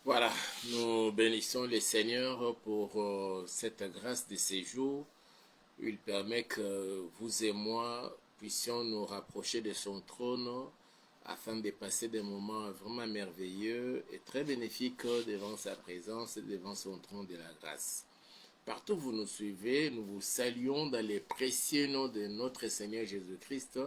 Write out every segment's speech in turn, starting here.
Voilà, nous bénissons le Seigneur pour cette grâce de séjour. Il permet que vous et moi puissions nous rapprocher de son trône afin de passer des moments vraiment merveilleux et très bénéfiques devant sa présence et devant son trône de la grâce. Partout où vous nous suivez, nous vous saluons dans les précieux noms de notre Seigneur Jésus-Christ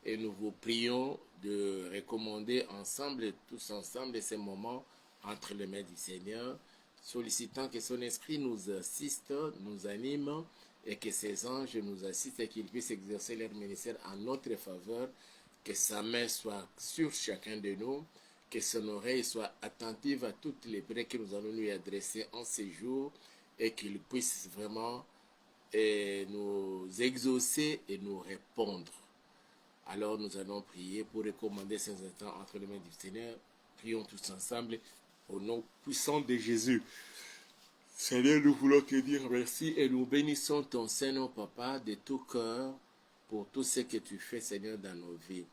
et nous vous prions de recommander ensemble, tous ensemble, ces moments entre les mains du Seigneur, sollicitant que son esprit nous assiste, nous anime et que ses anges nous assistent et qu'ils puissent exercer leur ministère en notre faveur, que sa main soit sur chacun de nous, que son oreille soit attentive à toutes les prières que nous allons lui adresser en ces jours et qu'il puisse vraiment nous exaucer et nous répondre. Alors nous allons prier pour recommander ces instants entre les mains du Seigneur. Prions tous ensemble au nom puissant de Jésus. Seigneur, nous voulons te dire merci et nous bénissons ton Seigneur, Papa, de tout cœur pour tout ce que tu fais, Seigneur, dans nos vies.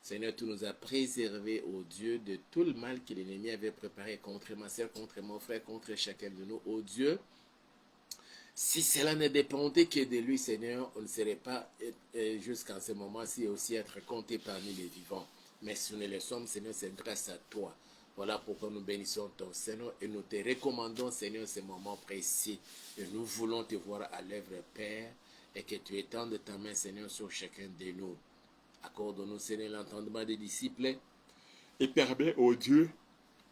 Seigneur, tu nous as préservés, ô Dieu, de tout le mal que l'ennemi avait préparé contre ma soeur, contre mon frère, contre chacun de nous. Ô Dieu, si cela ne dépendait que de lui, Seigneur, on ne serait pas jusqu'à ce moment-ci aussi être compté parmi les vivants. Mais si nous le sommes, Seigneur, c'est grâce à toi. Voilà pourquoi nous bénissons ton Seigneur et nous te recommandons, Seigneur, ces moments précis. Et nous voulons te voir à l'œuvre, Père, et que tu étendes ta main, Seigneur, sur chacun de nous. Accorde-nous, Seigneur, l'entendement des disciples et permets, ô Dieu,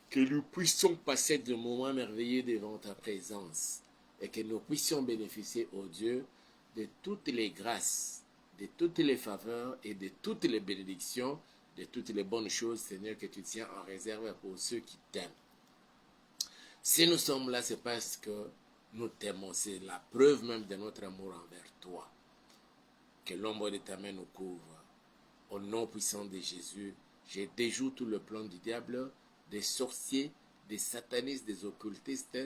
que nous puissions passer de moments merveilleux devant ta présence et que nous puissions bénéficier, ô Dieu, de toutes les grâces, de toutes les faveurs et de toutes les bénédictions, de toutes les bonnes choses, Seigneur, que tu tiens en réserve pour ceux qui t'aiment. Si nous sommes là, c'est parce que nous t'aimons. C'est la preuve même de notre amour envers toi. Que l'ombre de ta main nous couvre. Au nom puissant de Jésus, je déjoue tout le plan du diable, des sorciers, des satanistes, des occultistes,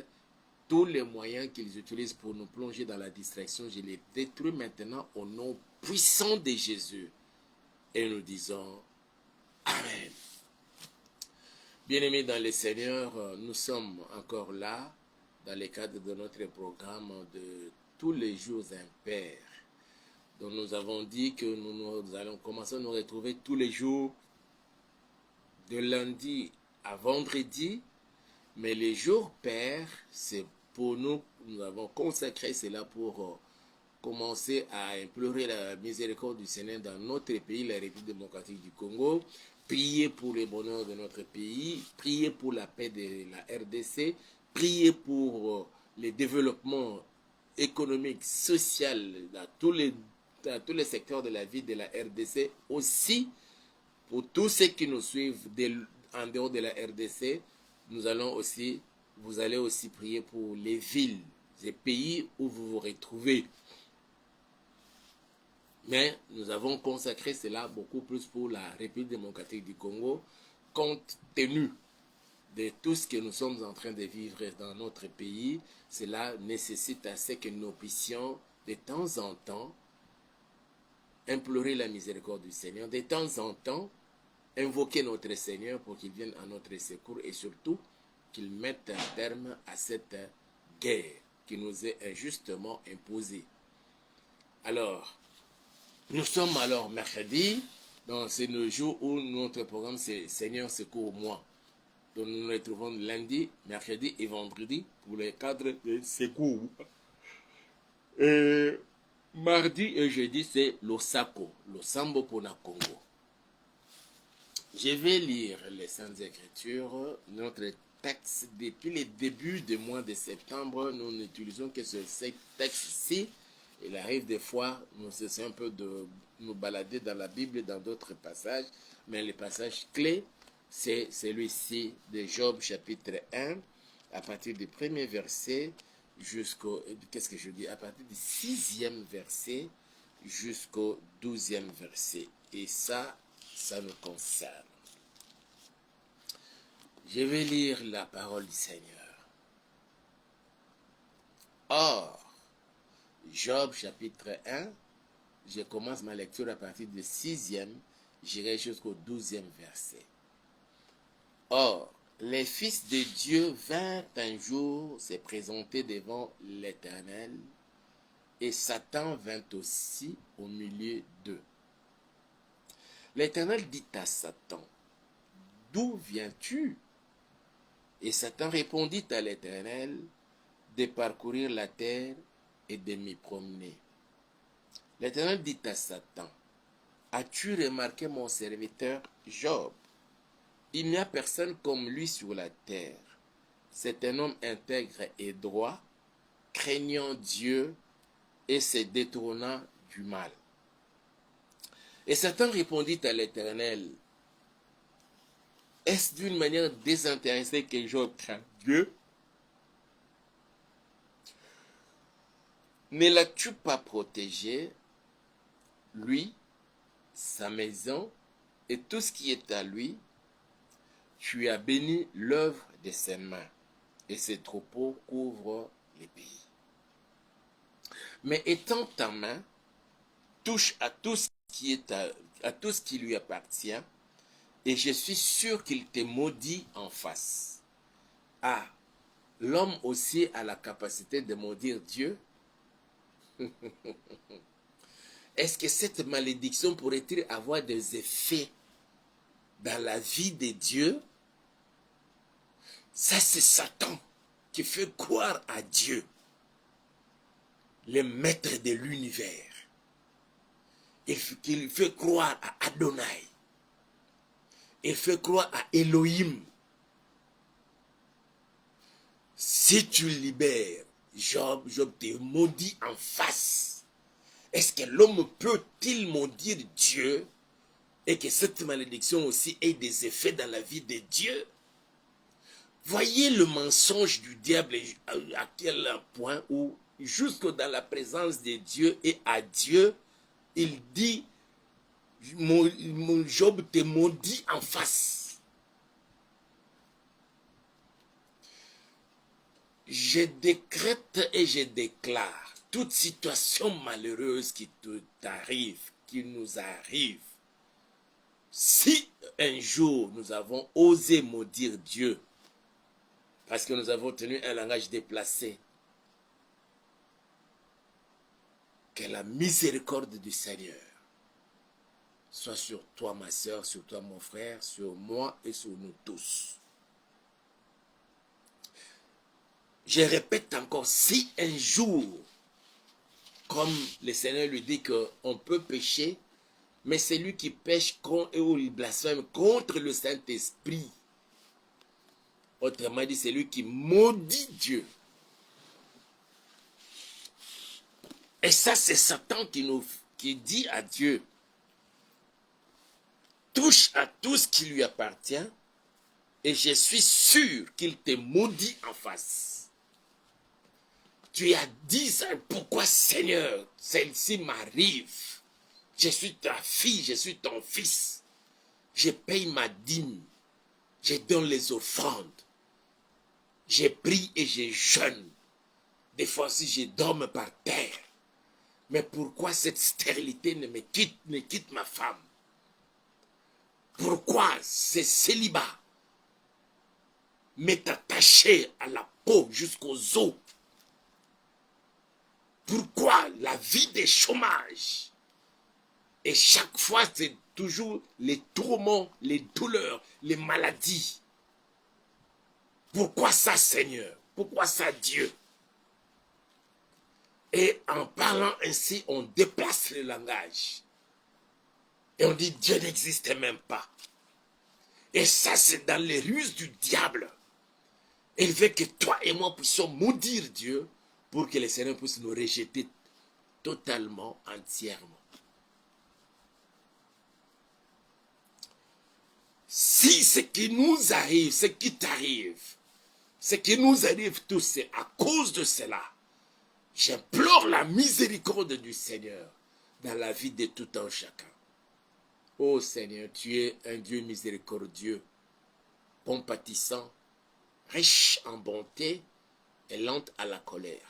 tous les moyens qu'ils utilisent pour nous plonger dans la distraction, je les détruis maintenant au nom puissant de Jésus. Et nous disons Amen. Bien-aimés dans le Seigneur, nous sommes encore là dans le cadre de notre programme de tous les jours impairs. Donc nous avons dit que nous allons commencer à nous retrouver tous les jours de lundi à vendredi, mais les jours pairs, c'est pour nous, nous avons consacré cela pour commencer à implorer la miséricorde du Seigneur dans notre pays, la République démocratique du Congo, prier pour le bonheur de notre pays, prier pour la paix de la RDC, prier pour le développement économique, social, dans tous les secteurs de la vie de la RDC, aussi pour tous ceux qui nous suivent en dehors de la RDC, vous allez aussi prier pour les villes, les pays où vous vous retrouvez. Mais nous avons consacré cela beaucoup plus pour la République démocratique du Congo, compte tenu de tout ce que nous sommes en train de vivre dans notre pays. Cela nécessite assez que nous puissions de temps en temps implorer la miséricorde du Seigneur, de temps en temps invoquer notre Seigneur pour qu'il vienne à notre secours et surtout qu'il mette un terme à cette guerre qui nous est injustement imposée. Alors, nous sommes alors mercredi, donc c'est le jour où notre programme c'est Seigneur secours-moi. Donc nous nous retrouvons lundi, mercredi et vendredi pour le cadre de secours. Et mardi et jeudi c'est l'Osako, l'Osambo Pona Congo. Je vais lire les Saintes Écritures. Notre texte, depuis le début du mois de septembre, nous n'utilisons que ce texte-ci. Il arrive des fois, nous essayons un peu de nous balader dans la Bible et dans d'autres passages, mais le passage clé, c'est celui-ci de Job chapitre 1, à partir du premier verset jusqu'au, qu'est-ce que je dis, à partir du 6e verset jusqu'au 12e verset. Et ça nous concerne. Je vais lire la parole du Seigneur. Or, Job chapitre 1, je commence ma lecture à partir du 6e, j'irai jusqu'au 12e verset. Or, les fils de Dieu vinrent un jour se présenter devant l'Éternel, et Satan vint aussi au milieu d'eux. L'Éternel dit à Satan, d'où viens-tu? Et Satan répondit à l'Éternel, de parcourir la terre et de m'y promener. L'Éternel dit à Satan, as-tu remarqué mon serviteur Job? Il n'y a personne comme lui sur la terre. C'est un homme intègre et droit, craignant Dieu et se détournant du mal. Et Satan répondit à l'Éternel, est-ce d'une manière désintéressée que Job craint Dieu? Ne l'as-tu pas protégé, lui, sa maison et tout ce qui est à lui? Tu as béni l'œuvre de ses mains, et ses troupeaux couvrent les pays. Mais étends ta main, touche à tout ce qui est à tout ce qui lui appartient, et je suis sûr qu'il te maudit en face. Ah, l'homme aussi a la capacité de maudire Dieu. Est-ce que cette malédiction pourrait-il avoir des effets dans la vie de Dieu? Ça, c'est Satan qui fait croire à Dieu, le maître de l'univers. Il fait croire à Adonai. Il fait croire à Elohim. Si tu libères Job, Job te maudit en face. Est-ce que l'homme peut-il maudire Dieu et que cette malédiction aussi ait des effets dans la vie de Dieu? Voyez le mensonge du diable à quel point où, jusque dans la présence de Dieu et à Dieu, il dit, mon Job te maudit en face. Je décrète et je déclare toute situation malheureuse qui t'arrive, qui nous arrive. Si un jour nous avons osé maudire Dieu, parce que nous avons tenu un langage déplacé, que la miséricorde du Seigneur soit sur toi, ma soeur, sur toi, mon frère, sur moi et sur nous tous. Je répète encore, si un jour, comme le Seigneur lui dit qu'on peut pécher, mais c'est lui qui pêche ou il blasphème contre le Saint-Esprit. Autrement dit, c'est lui qui maudit Dieu. Et ça, c'est Satan qui dit à Dieu, touche à tout ce qui lui appartient, et je suis sûr qu'il te maudit en face. Tu as dit ça, pourquoi Seigneur, celle-ci m'arrive? Je suis ta fille, je suis ton fils. Je paye ma dîme, je donne les offrandes. Je prie et je jeûne. Des fois aussi je dorme par terre. Mais pourquoi cette stérilité ne quitte ma femme? Pourquoi ce célibat m'est attaché à la peau jusqu'aux os? Pourquoi la vie de chômage? Et chaque fois, c'est toujours les tourments, les douleurs, les maladies. Pourquoi ça, Seigneur? Pourquoi ça, Dieu? Et en parlant ainsi, on déplace le langage. Et on dit, Dieu n'existe même pas. Et ça, c'est dans les ruses du diable. Il veut que toi et moi puissions maudire Dieu pour que le Seigneur puisse nous rejeter totalement, entièrement. Si ce qui nous arrive, ce qui t'arrive, ce qui nous arrive tous, c'est à cause de cela, j'implore la miséricorde du Seigneur dans la vie de tout un chacun. Ô Seigneur, tu es un Dieu miséricordieux, compatissant, riche en bonté et lent à la colère.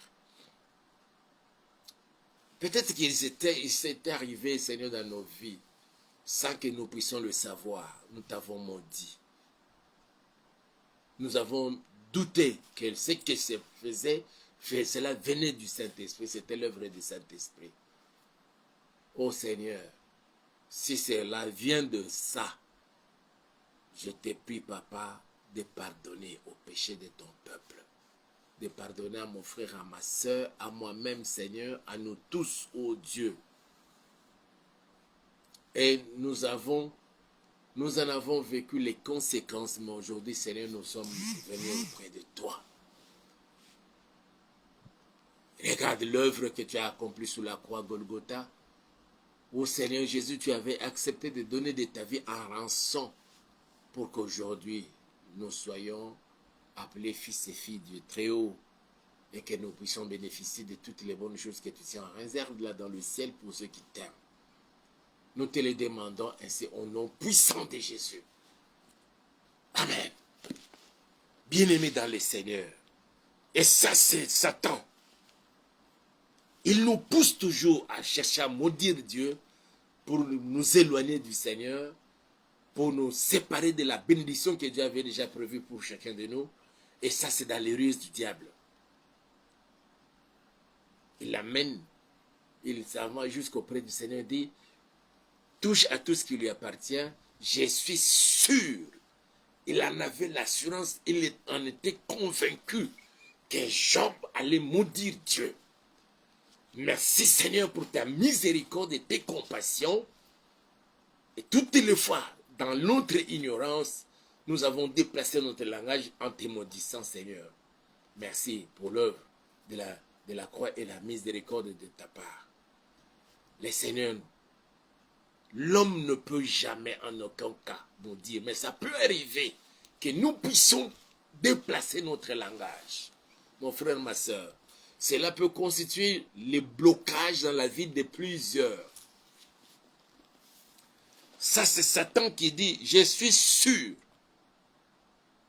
Peut-être qu'il s'était arrivé, Seigneur, dans nos vies, sans que nous puissions le savoir. Nous t'avons maudit. nous avons douté que ce que se faisait, cela venait du Saint-Esprit, c'était l'œuvre du Saint-Esprit. Ô Seigneur, si cela vient de ça, je te prie, Papa, de pardonner au péché de ton peuple, de pardonner à mon frère, à ma soeur, à moi-même, Seigneur, à nous tous, ô Dieu. Et nous en avons vécu les conséquences, mais aujourd'hui, Seigneur, nous sommes venus auprès de toi. Regarde l'œuvre que tu as accomplie sous la croix Golgotha. Ô Seigneur Jésus, tu avais accepté de donner de ta vie en rançon pour qu'aujourd'hui, nous soyons appelés fils et filles du Très-Haut et que nous puissions bénéficier de toutes les bonnes choses que tu tiens en réserve là dans le ciel pour ceux qui t'aiment. Nous te les demandons ainsi au nom puissant de Jésus. Amen. Bien-aimés dans le Seigneur. Et ça, c'est Satan. Il nous pousse toujours à chercher à maudire Dieu pour nous éloigner du Seigneur, pour nous séparer de la bénédiction que Dieu avait déjà prévue pour chacun de nous. Et ça, c'est dans les ruses du diable. Il l'amène, il s'en va jusqu'auprès du Seigneur et dit, touche à tout ce qui lui appartient, je suis sûr. Il en avait l'assurance, il en était convaincu que Job allait maudire Dieu. Merci Seigneur pour ta miséricorde et tes compassions. Et toutes les fois, dans notre ignorance, nous avons déplacé notre langage en te maudissant, Seigneur. Merci pour l'œuvre de la croix et la miséricorde de ta part. Les Seigneurs, l'homme ne peut jamais en aucun cas maudire, mais ça peut arriver que nous puissions déplacer notre langage. Mon frère, ma soeur, cela peut constituer les blocages dans la vie de plusieurs. Ça, c'est Satan qui dit, je suis sûr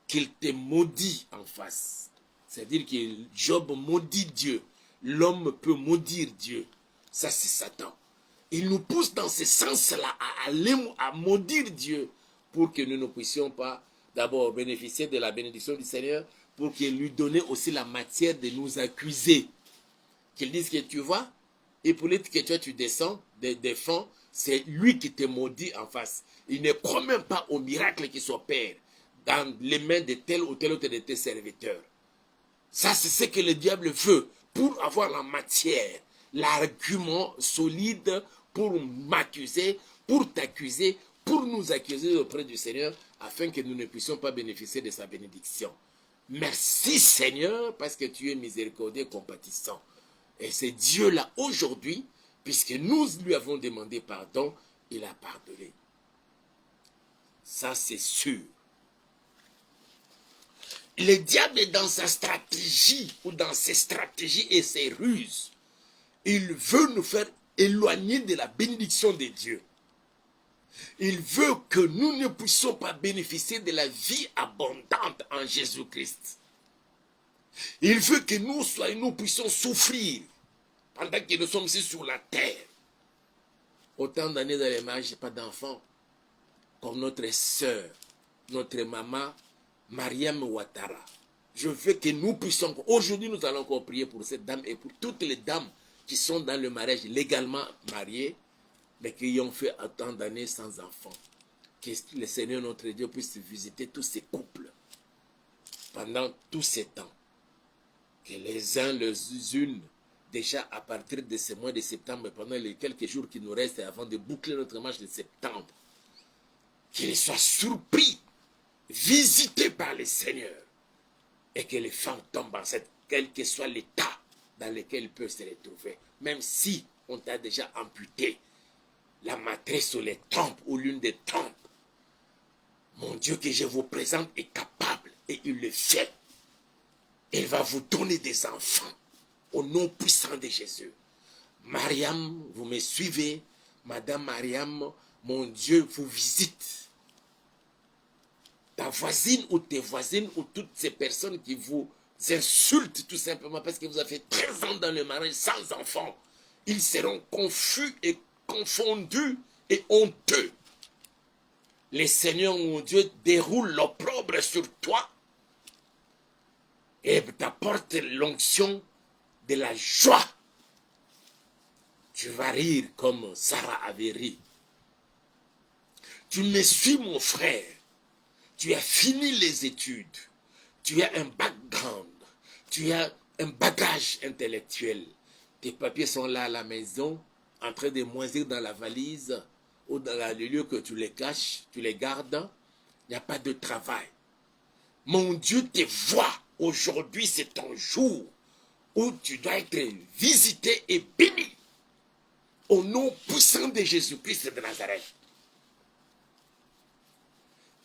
qu'il te maudit en face. C'est-à-dire que Job maudit Dieu. L'homme peut maudire Dieu. Ça, c'est Satan. Il nous pousse dans ce sens-là à aller à maudire Dieu pour que nous ne puissions pas d'abord bénéficier de la bénédiction du Seigneur, pour qu'il lui donne aussi la matière de nous accuser. Qu'il dise que tu vois, et pour que toi tu descends, défends, c'est lui qui te maudit en face. Il ne croit même pas au miracle qui s'opère dans les mains de tel ou tel autre de tes serviteurs. Ça, c'est ce que le diable veut pour avoir la matière, l'argument solide pour m'accuser, pour t'accuser, pour nous accuser auprès du Seigneur, afin que nous ne puissions pas bénéficier de sa bénédiction. Merci Seigneur, parce que tu es miséricordieux et compatissant. Et c'est Dieu-là aujourd'hui, puisque nous lui avons demandé pardon, il a pardonné. Ça, c'est sûr. Le diable est dans sa stratégie, ou dans ses stratégies et ses ruses. Il veut nous faire éloigner de la bénédiction de Dieu. Il veut que nous ne puissions pas bénéficier de la vie abondante en Jésus-Christ. Il veut que nous puissions souffrir pendant que nous sommes ici sur la terre. Autant d'années dans les mariages, je n'ai pas d'enfants. Comme notre sœur, notre maman, Mariam Ouattara. Je veux que nous puissions... Aujourd'hui, nous allons encore prier pour cette dame et pour toutes les dames qui sont dans le mariage légalement mariées, mais qui ont fait autant d'années sans enfants. Que le Seigneur notre Dieu puisse visiter tous ces couples pendant tous ces temps. Que les uns, les unes, déjà à partir de ce mois de septembre, pendant les quelques jours qui nous restent avant de boucler notre marche de septembre, qu'ils soient surpris, visités par le Seigneur, et que les femmes tombent enceintes, quel que soit l'état dans lequel ils peuvent se retrouver, même si on t'a déjà amputé la matrice ou les trompes ou l'une des trompes. Mon Dieu que je vous présente est capable et il le fait. Il va vous donner des enfants au nom puissant de Jésus. Mariam, vous me suivez. Madame Mariam, mon Dieu vous visite. Ta voisine ou tes voisines ou toutes ces personnes qui vous insultent tout simplement parce que vous avez fait 13 ans dans le mariage sans enfants, ils seront confus et confondus et honteux. Le Seigneur, mon Dieu, déroule l'opprobre sur toi et t'apporte l'onction de la joie. Tu vas rire comme Sarah avait ri. Tu me suis, mon frère. Tu as fini les études. Tu as un background. Tu as un bagage intellectuel. Tes papiers sont là à la maison, en train de moisir dans la valise ou dans le lieu que tu les caches, tu les gardes. Il n'y a pas de travail. Mon Dieu te voit. Aujourd'hui, c'est ton jour où tu dois être visité et béni. Au nom puissant de Jésus-Christ de Nazareth.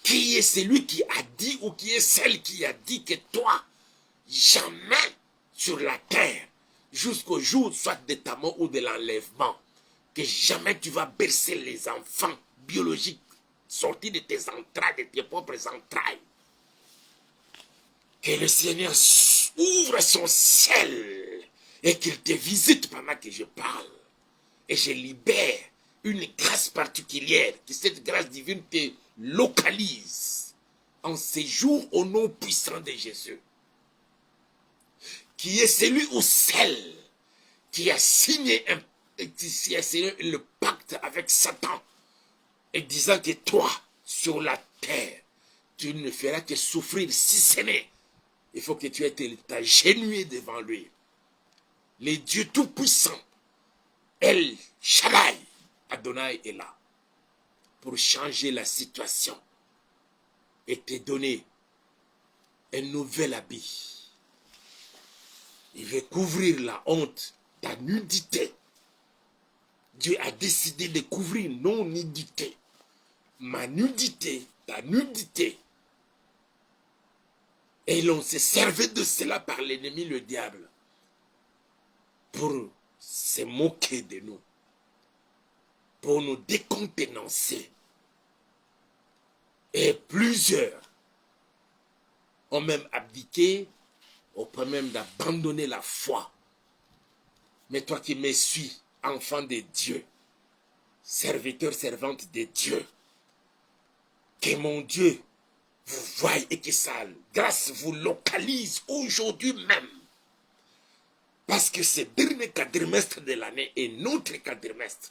Qui est celui qui a dit ou qui est celle qui a dit que toi, jamais sur la terre, jusqu'au jour soit de ta mort ou de l'enlèvement, que jamais tu vas bercer les enfants biologiques sortis de tes entrailles, de tes propres entrailles. Que le Seigneur ouvre son ciel et qu'il te visite pendant que je parle. Et je libère une grâce particulière, que cette grâce divine te localise en séjour au nom puissant de Jésus. Qui est celui ou celle qui a signé le pacte avec Satan et disant que toi, sur la terre, tu ne feras que souffrir, si ce n'est, il faut que tu aies t'agenouiller devant lui. Le Dieu Tout-Puissant, El Shaddai, Adonai est là pour changer la situation et te donner un nouvel habit. Il veut couvrir la honte, ta nudité. Dieu a décidé de couvrir nos nudités. Ma nudité, ta nudité. Et l'on s'est servi de cela par l'ennemi, le diable, pour se moquer de nous, pour nous décontenancer. Et plusieurs ont même abdiqué, au point même d'abandonner la foi. Mais toi qui me suis, enfant de Dieu, serviteur, servante de Dieu, que mon Dieu vous voie et que sa grâce vous localise aujourd'hui même. Parce que ce dernier quadrimestre de l'année est notre quadrimestre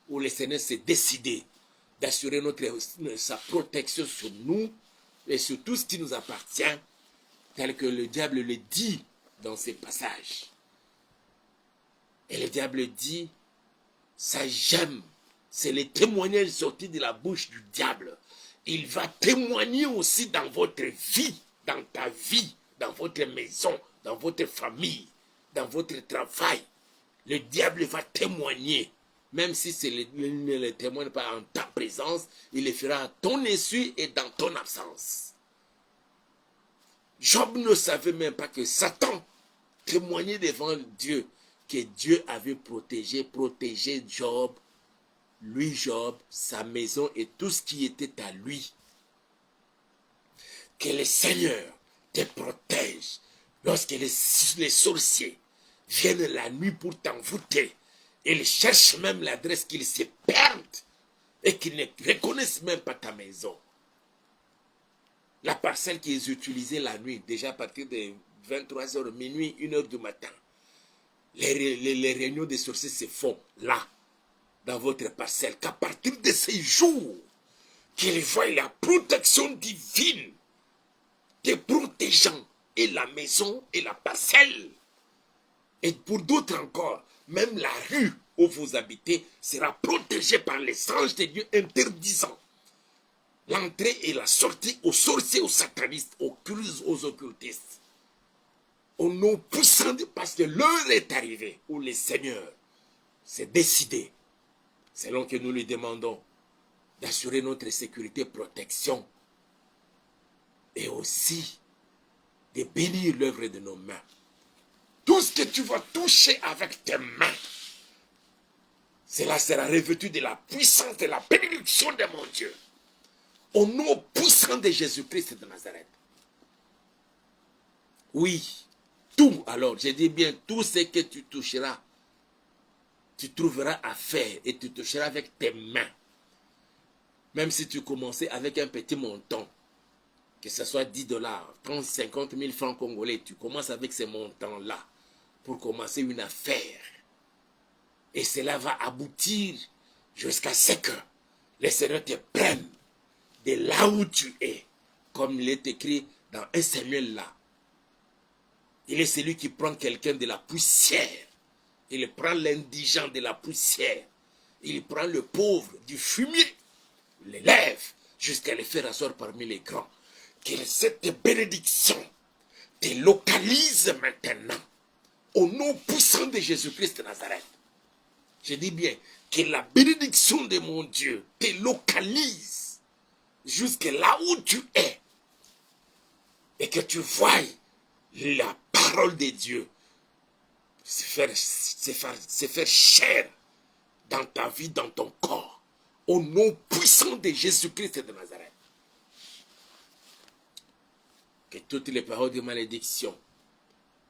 où le Seigneur s'est décidé d'assurer sa protection sur nous et sur tout ce qui nous appartient, tel que le diable le dit dans ces passages. Et le diable dit, ça j'aime, c'est le témoignage sorti de la bouche du diable. Il va témoigner aussi dans votre vie, dans ta vie, dans votre maison, dans votre famille, dans votre travail. Le diable va témoigner. Même si il ne le témoigne pas en ta présence, il le fera à ton insu et dans ton absence. Job ne savait même pas que Satan témoignait devant Dieu que Dieu avait protégé Job, Job, sa maison et tout ce qui était à lui. Que le Seigneur te protège lorsque les sorciers viennent la nuit pour t'envoûter. Ils cherchent même l'adresse, qu'ils se perdent et qu'ils ne reconnaissent même pas ta maison. La parcelle qui est utilisée la nuit, déjà à partir de 23h, minuit, 1h du matin, les réunions des sorciers se font là, dans votre parcelle. Qu'à partir de ces jours, qu'ils voient la protection divine te protégeant et la maison et la parcelle. Et pour d'autres encore, même la rue où vous habitez sera protégée par les anges de Dieu interdisant l'entrée et la sortie aux sorciers, aux satanistes, aux cultes, aux occultistes. Au nom puissant de, parce que l'heure est arrivée où le Seigneur s'est décidé, selon que nous lui demandons, d'assurer notre sécurité et protection et aussi de bénir l'œuvre de nos mains. Tout ce que tu vas toucher avec tes mains, cela sera revêtu de la puissance de la bénédiction de mon Dieu. Au nom puissant de Jésus-Christ de Nazareth. Oui, tout alors, je dis bien, tout ce que tu toucheras, tu trouveras à faire et tu toucheras avec tes mains. Même si tu commençais avec un petit montant, que ce soit 10 dollars, 30, 50 000 francs congolais, tu commences avec ces montants-là pour commencer une affaire. Et cela va aboutir jusqu'à ce que le Seigneur te prenne de là où tu es, comme il est écrit dans 1 Samuel là. Il est celui qui prend quelqu'un de la poussière. Il prend l'indigent de la poussière. Il prend le pauvre du fumier. Il l'élève jusqu'à le faire asseoir parmi les grands. Que cette bénédiction te localise maintenant. Au nom puissant de Jésus-Christ de Nazareth. Je dis bien que la bénédiction de mon Dieu te localise jusque là où tu es. Et que tu voies la parole de Dieu se faire chair dans ta vie, dans ton corps. Au nom puissant de Jésus-Christ de Nazareth. Que toutes les paroles de malédiction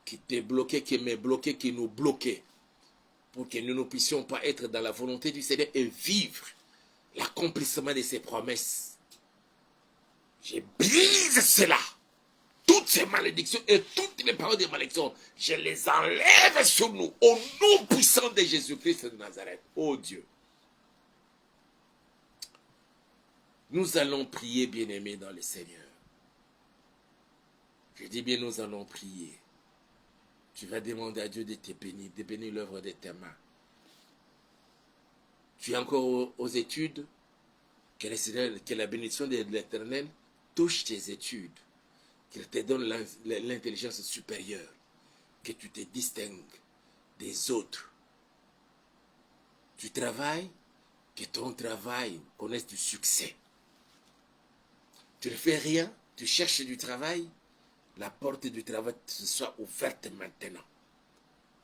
qui t'est bloqué, qui m'est bloqué, qui nous bloquaient, pour que nous ne puissions pas être dans la volonté du Seigneur et vivre l'accomplissement de ses promesses. Je brise cela. Toutes ces malédictions et toutes les paroles de malédiction, je les enlève sur nous au nom puissant de Jésus-Christ de Nazareth. Oh Dieu. Nous allons prier, bien-aimés, dans le Seigneur. Je dis bien, nous allons prier. Tu vas demander à Dieu de te bénir l'œuvre de tes mains. Tu es encore aux études, que la bénédiction de l'Éternel touche tes études, qu'il te donne l'intelligence supérieure, que tu te distingues des autres. Tu travailles, que ton travail connaisse du succès. Tu ne fais rien, tu cherches du travail, la porte du travail se soit ouverte maintenant.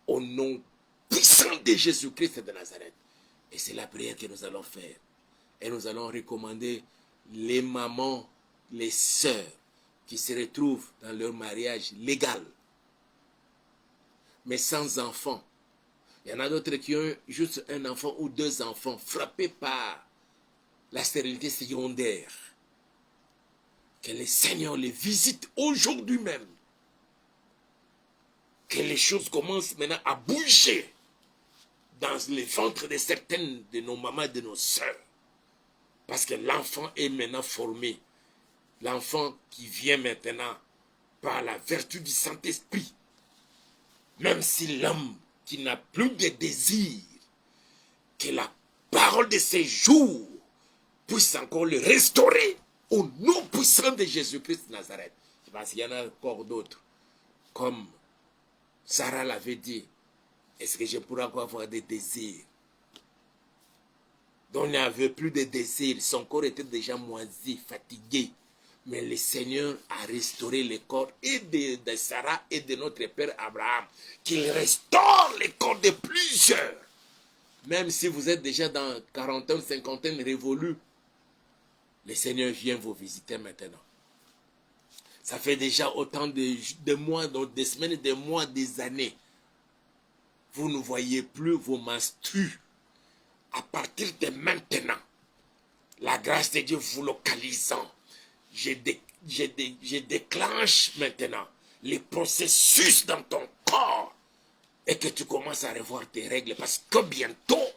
Au nom puissant de Jésus-Christ de Nazareth. Et c'est la prière que nous allons faire. Et nous allons recommander les mamans, les sœurs qui se retrouvent dans leur mariage légal, mais sans enfants. Il y en a d'autres qui ont juste un enfant ou deux enfants frappés par la stérilité secondaire. Que le Seigneur les visite aujourd'hui même. Que les choses commencent maintenant à bouger dans les ventres de certaines de nos mamans et de nos sœurs. Parce que l'enfant est maintenant formé. L'enfant qui vient maintenant par la vertu du Saint-Esprit. Même si l'homme qui n'a plus de désir, que la parole de ses jours puisse encore le restaurer. Au nom puissant de Jésus-Christ de Nazareth. Parce qu'il y en a encore d'autres. Comme Sarah l'avait dit. Est-ce que je pourrais encore avoir des désirs? Donc il n'avait plus de désirs. Son corps était déjà moisi, fatigué. Mais le Seigneur a restauré le corps et de Sarah et de notre père Abraham. Qu'il restaure le corps de plusieurs. Même si vous êtes déjà dans quarantaine, cinquantaine révolus. Le Seigneur vient vous visiter maintenant. Ça fait déjà autant de mois, des semaines, des mois, des années. Vous ne voyez plus vos menstrues. À partir de maintenant, la grâce de Dieu vous localisant, je déclenche maintenant les processus dans ton corps et que tu commences à revoir tes règles parce que bientôt,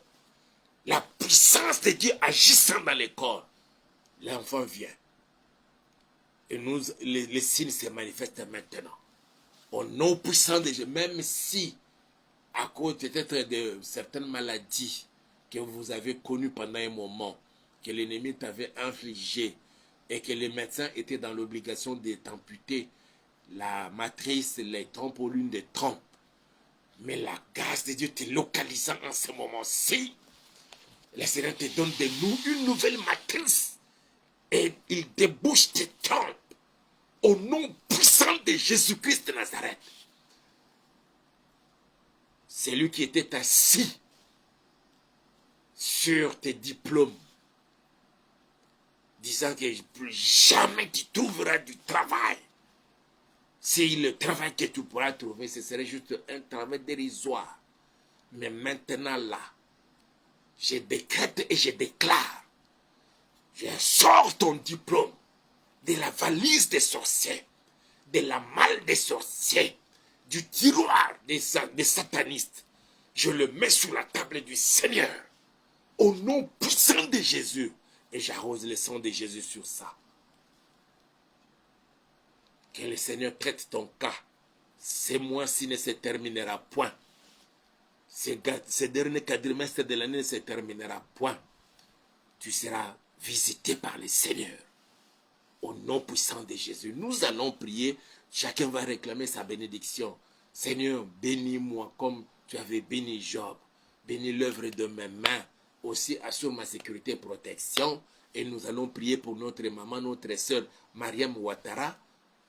la puissance de Dieu agissant dans le corps, l'enfant vient. Et les signes se manifestent maintenant. Au nom puissant de Dieu, même si, à cause peut-être de certaines maladies que vous avez connues pendant un moment, que l'ennemi t'avait infligé, et que les médecins étaient dans l'obligation de t'amputer la matrice, les trompes ou l'une des trompes. Mais la grâce de Dieu te localisant en ce moment-ci, le Seigneur te donne une nouvelle matrice. Et il débouche tes trompes au nom puissant de Jésus-Christ de Nazareth. C'est lui qui était assis sur tes diplômes, disant que plus jamais tu trouveras du travail. Si le travail que tu pourras trouver, ce serait juste un travail dérisoire. Mais maintenant là, je décrète et je déclare, je sors ton diplôme de la valise des sorciers, de la malle des sorciers, du tiroir des satanistes. Je le mets sur la table du Seigneur, au nom puissant de Jésus, et j'arrose le sang de Jésus sur ça. Que le Seigneur traite ton cas. Ce mois-ci ne se terminera point. Ce dernier quadrimestre de l'année ne se terminera point. Tu seras visité par le Seigneur. Au nom puissant de Jésus, nous allons prier. Chacun va réclamer sa bénédiction. Seigneur, bénis-moi comme tu avais béni Job. Bénis l'œuvre de mes mains. Aussi assure ma sécurité et protection. Et nous allons prier pour notre maman, notre soeur Mariam Ouattara,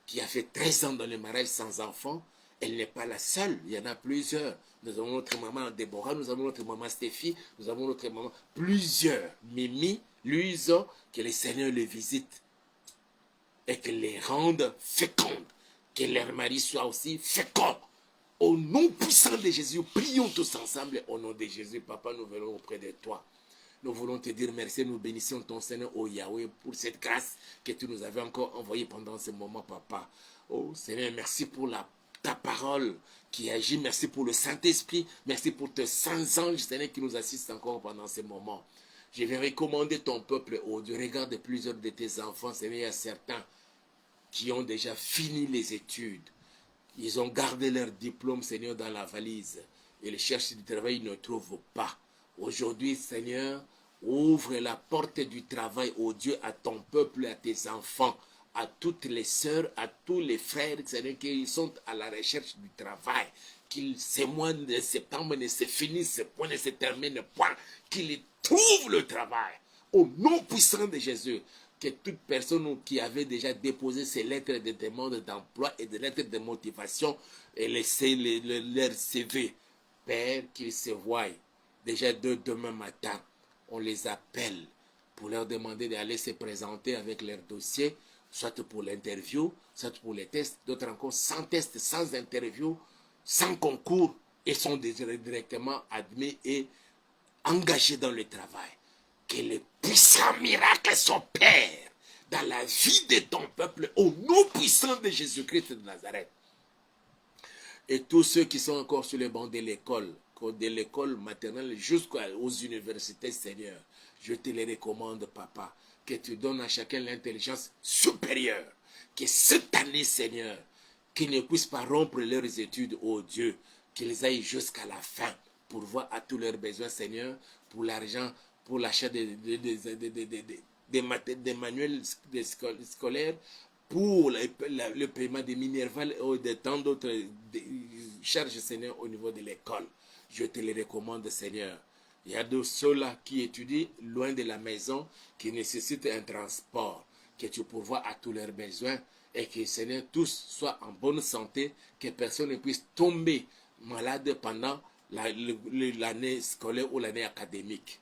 qui a fait 13 ans dans le mariage sans enfant. Elle n'est pas la seule, il y en a plusieurs. Nous avons notre maman Déborah, nous avons notre maman Stéphie, nous avons notre maman, plusieurs. Mimi, Louise, que le Seigneur les visite et que les rende fécondes, que leur mari soit aussi fécond. Au nom puissant de Jésus, prions tous ensemble. Au nom de Jésus, Papa, nous venons auprès de toi. Nous voulons te dire merci, nous bénissons ton Seigneur, oh Yahweh, pour cette grâce que tu nous avais encore envoyée pendant ce moment, Papa. Oh Seigneur, merci pour ta parole qui agit, merci pour le Saint-Esprit, merci pour tes saints anges, Seigneur, qui nous assistent encore pendant ce moment. Je vais recommander ton peuple, oh Dieu, regarde plusieurs de tes enfants, Seigneur, il y a certains qui ont déjà fini les études. Ils ont gardé leur diplôme, Seigneur, dans la valise. Et les cherchent du travail, ils ne trouvent pas. Aujourd'hui, Seigneur, ouvre la porte du travail, ô Dieu, à ton peuple, à tes enfants, à toutes les sœurs, à tous les frères, Seigneur, qui sont à la recherche du travail. Qu'ils ces mois de septembre ne se finissent point, ne se terminent point. Qu'ils trouvent le travail. Au nom puissant de Jésus, que toute personne qui avait déjà déposé ses lettres de demande d'emploi et des lettres de motivation et laissé leur CV, Père, qu'ils se voient. Déjà demain matin, on les appelle pour leur demander d'aller se présenter avec leur dossier, soit pour l'interview, soit pour les tests, d'autres encore sans test, sans interview, sans concours, et sont directement admis et engagés dans le travail. Que les puissants miracles s'opèrent dans la vie de ton peuple au nom puissant de Jésus-Christ de Nazareth. Et tous ceux qui sont encore sur les bancs de l'école maternelle jusqu'aux universités, Seigneur, je te les recommande, Papa, que tu donnes à chacun l'intelligence supérieure, que cette année, Seigneur, qu'ils ne puissent pas rompre leurs études, ô Dieu, qu'ils aillent jusqu'à la fin pour voir à tous leurs besoins, Seigneur, pour l'argent, pour l'achat des manuels scolaires, pour le paiement des minervales et de tant d'autres charges, Seigneur, au niveau de l'école. Je te les recommande, Seigneur. Il y a de ceux-là qui étudient loin de la maison, qui nécessitent un transport, que tu pourvois à tous leurs besoins et que, Seigneur, tous soient en bonne santé, que personne ne puisse tomber malade pendant l'année scolaire ou l'année académique.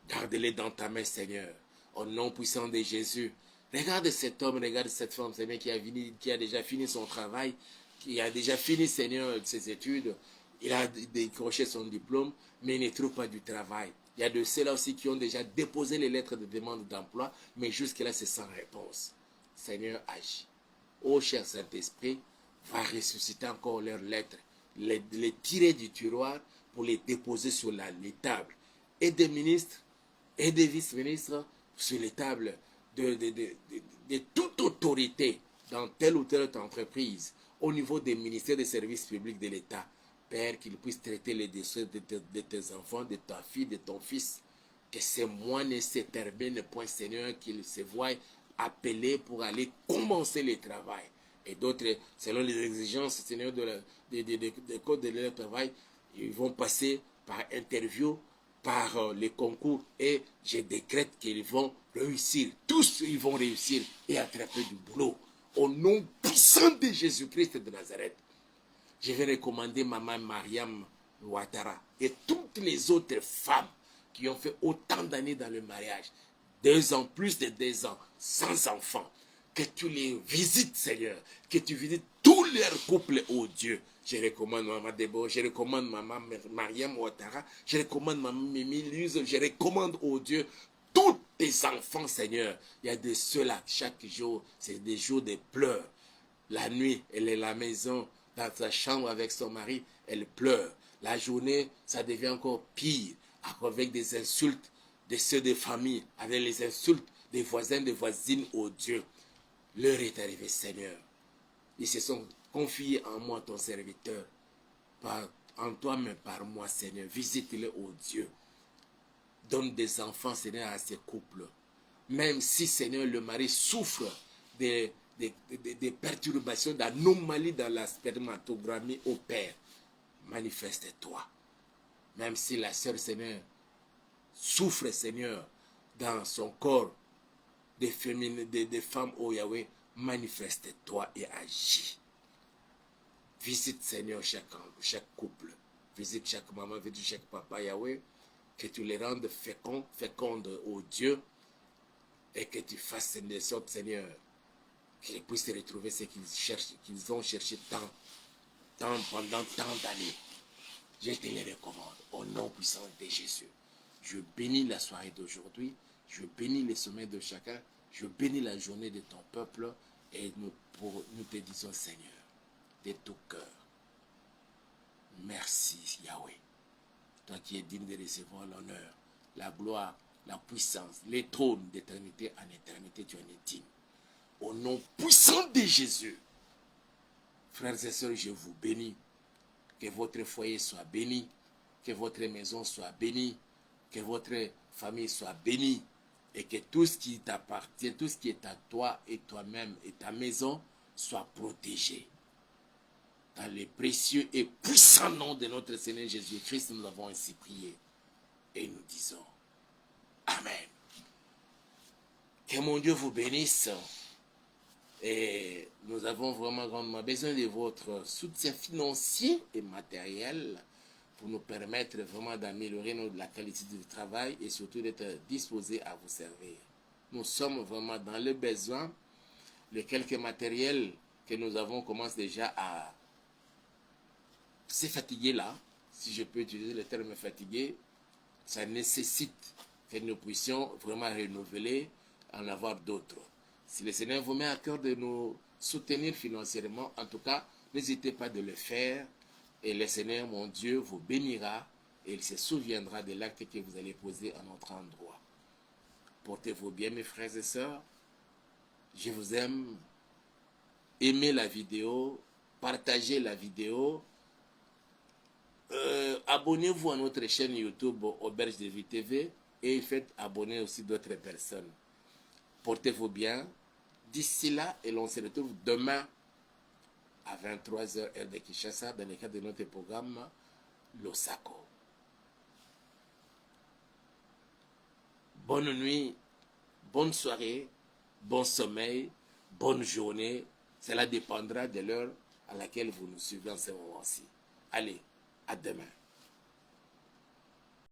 Garde-les dans ta main, Seigneur, au nom puissant de Jésus. Regarde cet homme, regarde cette femme, Seigneur, qui a déjà fini son travail, qui a déjà fini, Seigneur, ses études. Il a décroché son diplôme, mais il ne trouve pas du travail. Il y a de ceux-là aussi qui ont déjà déposé les lettres de demande d'emploi, mais jusque-là, c'est sans réponse. Seigneur, agis. Ô cher Saint-Esprit, va ressusciter encore leurs lettres, les tirer du tiroir pour les déposer sur les tables. Et des ministres, et des vice-ministres sur les tables de toute autorité dans telle ou telle entreprise, au niveau des ministères des services publics de l'État. Père, qu'il puisse traiter les dossiers de tes enfants, de ta fille, de ton fils. Que ces mois ne se terminent point, Seigneur, qu'ils se voient appelés pour aller commencer le travail. Et d'autres, selon les exigences, Seigneur, des codes de leur travail, ils vont passer par interview, par les concours, et je décrète qu'ils vont réussir. Tous, ils vont réussir et attraper du boulot. Au nom puissant de Jésus-Christ de Nazareth. Je vais recommander maman Mariam Ouattara et toutes les autres femmes qui ont fait autant d'années dans le mariage, 2 ans, plus de 2 ans, sans enfants. Que tu les visites, Seigneur, que tu visites tous leurs couples, oh Dieu. Je recommande maman Déborah, je recommande maman Mariam Ouattara, je recommande maman Mimi Luz, je recommande, oh Dieu, tous tes enfants, Seigneur. Il y a de ceux-là, chaque jour, c'est des jours de pleurs. La nuit, elle est à la maison, dans sa chambre avec son mari, elle pleure. La journée, ça devient encore pire, avec des insultes de ceux de famille, avec les insultes des voisins, des voisines, oh Dieu. L'heure est arrivée, Seigneur. Ils se sont confiés en moi, ton serviteur. Par, en toi, mais par moi, Seigneur. Visite-les, oh Dieu. Donne des enfants, Seigneur, à ces couples. Même si, Seigneur, le mari souffre des perturbations, d'anomalies dans la spermatographie au Père, manifeste-toi. Même si la sœur, Seigneur, souffre, Seigneur, dans son corps, des femmes, oh Yahweh, manifeste-toi et agis. Visite, Seigneur, chaque couple. Visite chaque maman, visite chaque papa, Yahweh. Que tu les rendes fécondes, oh Dieu. Et que tu fasses de sorte, Seigneur, qu'ils puissent retrouver ce qu'ils ont cherché pendant tant d'années. Je te les recommande au nom puissant de Jésus. Je bénis la soirée d'aujourd'hui. Je bénis les sommets de chacun. Je bénis la journée de ton peuple. Et nous te disons, Seigneur, de tout cœur, merci Yahweh. Toi qui es digne de recevoir l'honneur, la gloire, la puissance, les trônes d'éternité en éternité, tu en es digne. Au nom puissant de Jésus, frères et sœurs, je vous bénis. Que votre foyer soit béni, que votre maison soit bénie, que votre famille soit bénie, et que tout ce qui t'appartient, tout ce qui est à toi et toi-même et ta maison soit protégé. Dans le précieux et puissant nom de notre Seigneur Jésus-Christ, nous avons ainsi prié. Et nous disons Amen. Que mon Dieu vous bénisse. Et nous avons vraiment grandement besoin de votre soutien financier et matériel pour nous permettre vraiment d'améliorer la qualité du travail et surtout d'être disposés à vous servir. Nous sommes vraiment dans le besoin. Les quelques matériels que nous avons commencent déjà à se fatiguer là. Si je peux utiliser le terme fatigué, ça nécessite que nous puissions vraiment renouveler, en avoir d'autres. Si le Seigneur vous met à cœur de nous soutenir financièrement, en tout cas, n'hésitez pas de le faire. Et le Seigneur, mon Dieu, vous bénira et il se souviendra de l'acte que vous allez poser à notre endroit. Portez-vous bien, mes frères et sœurs. Je vous aime. Aimez la vidéo, partagez la vidéo. Abonnez-vous à notre chaîne YouTube Auberge de Vie TV et faites abonner aussi d'autres personnes. Portez-vous bien. D'ici là, et l'on se retrouve demain à 23h heure de Kinshasa dans le cadre de notre programme Losako. Bonne nuit, bonne soirée, bon sommeil, bonne journée. Cela dépendra de l'heure à laquelle vous nous suivez en ce moment-ci. Allez, à demain.